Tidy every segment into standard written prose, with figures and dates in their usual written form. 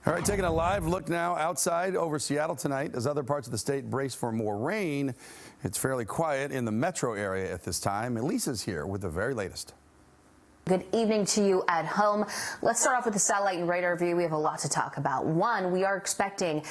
All right, taking a live look now outside over Seattle tonight as other parts of the state brace for more rain. It's fairly quiet in the metro area at this time. Elisa's here with the very latest. Good evening to you at home. Let's start off with the satellite and radar view. We have a lot to talk about. One, we are expecting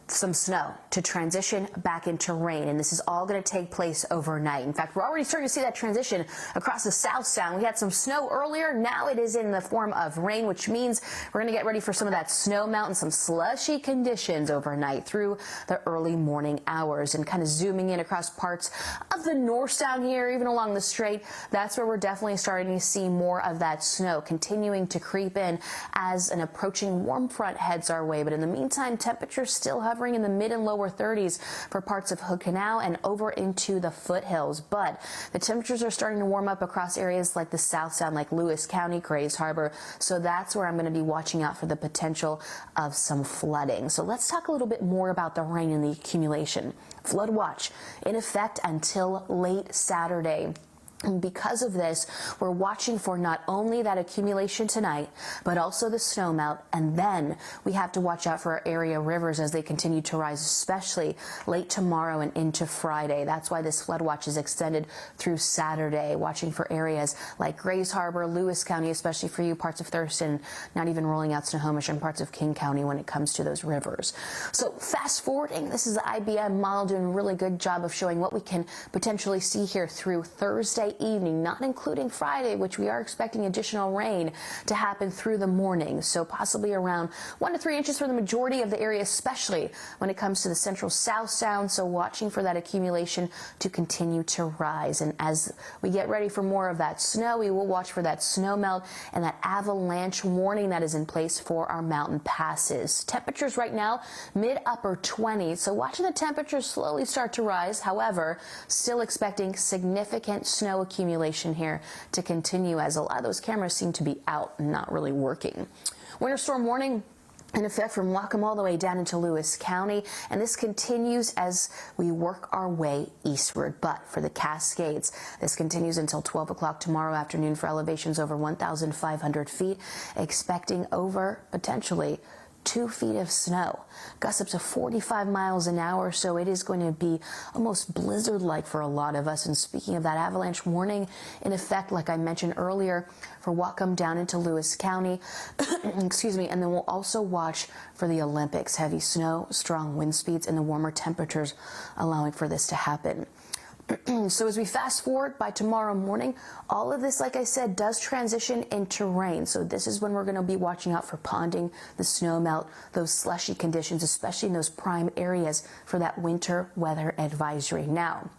some snow to transition back into rain, and this is all going to take place overnight. In fact, we're already starting to see that transition across the South Sound. We had some snow earlier. Now it is in the form of rain, which means we're going to get ready for some of that snow melt and some slushy conditions overnight through the early morning hours. And kind of zooming in across parts of the North Sound here, even along the Strait, that's where we're definitely starting to see more of that snow continuing to creep in as an approaching warm front heads our way. But in the meantime, temperatures still hovering in the mid and lower 30s for parts of Hood Canal and over into the foothills. But the temperatures are starting to warm up across areas like the South Sound, like Lewis County, Grays Harbor. So that's where I'm going to be watching out for the potential of some flooding. So let's talk a little bit more about the rain and the accumulation. Flood watch in effect until late Saturday. And because of this, we're watching for not only that accumulation tonight, but also the snow melt. And then we have to watch out for our area rivers as they continue to rise, especially late tomorrow and into Friday. That's why this flood watch is extended through Saturday, watching for areas like Grays Harbor, Lewis County, especially for you, parts of Thurston, not even rolling out Snohomish and parts of King County when it comes to those rivers. So fast forwarding, this is the IBM model doing a really good job of showing what we can potentially see here through Thursday evening, not including Friday, which we are expecting additional rain to happen through the morning. So possibly around 1 to 3 inches for the majority of the area, especially when it comes to the central South Sound. So watching for that accumulation to continue to rise. And as we get ready for more of that snow, we will watch for that snow melt and that avalanche warning that is in place for our mountain passes. Temperatures right now, mid-upper 20s. So watching the temperatures slowly start to rise. However, still expecting significant snow accumulation here to continue as a lot of those cameras seem to be out and not really working. Winter storm warning in effect from Whatcom all the way down into Lewis County, and this continues as we work our way eastward. But for the Cascades, this continues until 12 o'clock tomorrow afternoon for elevations over 1,500 feet, expecting over potentially 2 feet of snow, gusts up to 45 miles an hour, so it is going to be almost blizzard-like for a lot of us. And speaking of that, avalanche warning in effect, like I mentioned earlier, for Whatcom down into Lewis County, excuse me, and then we'll also watch for the Olympics. Heavy snow, strong wind speeds, and the warmer temperatures allowing for this to happen. So as we fast forward by tomorrow morning, all of this, like I said, does transition into rain. So this is when we're going to be watching out for ponding, the snow melt, those slushy conditions, especially in those prime areas for that winter weather advisory. Now,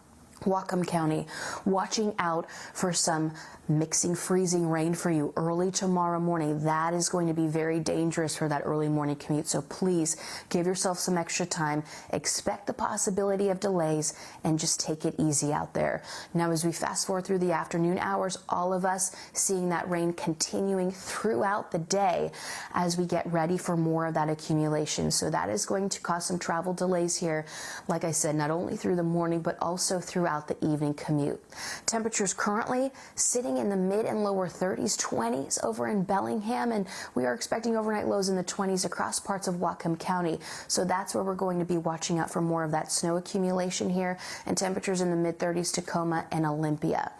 Whatcom County, watching out for some mixing freezing rain for you early tomorrow morning. That is going to be very dangerous for that early morning commute. So please give yourself some extra time. Expect the possibility of delays and just take it easy out there. Now, as we fast forward through the afternoon hours, all of us seeing that rain continuing throughout the day as we get ready for more of that accumulation. So that is going to cause some travel delays here. Like I said, not only through the morning, but also throughout the evening commute. Temperatures currently sitting in the mid and lower 30s, 20s over in Bellingham, and we are expecting overnight lows in the 20s across parts of Whatcom County. So that's where we're going to be watching out for more of that snow accumulation here, and temperatures in the mid 30s, Tacoma and Olympia.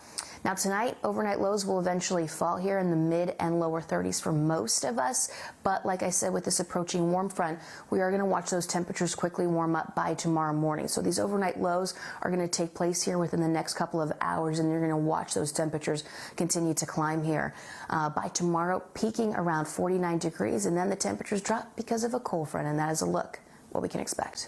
Now tonight, overnight lows will eventually fall here in the mid and lower 30s for most of us. But like I said, with this approaching warm front, we are going to watch those temperatures quickly warm up by tomorrow morning. So these overnight lows are going to take place here within the next couple of hours, and you're going to watch those temperatures continue to climb here. By tomorrow, peaking around 49 degrees, and then the temperatures drop because of a cold front, and that is a look what we can expect.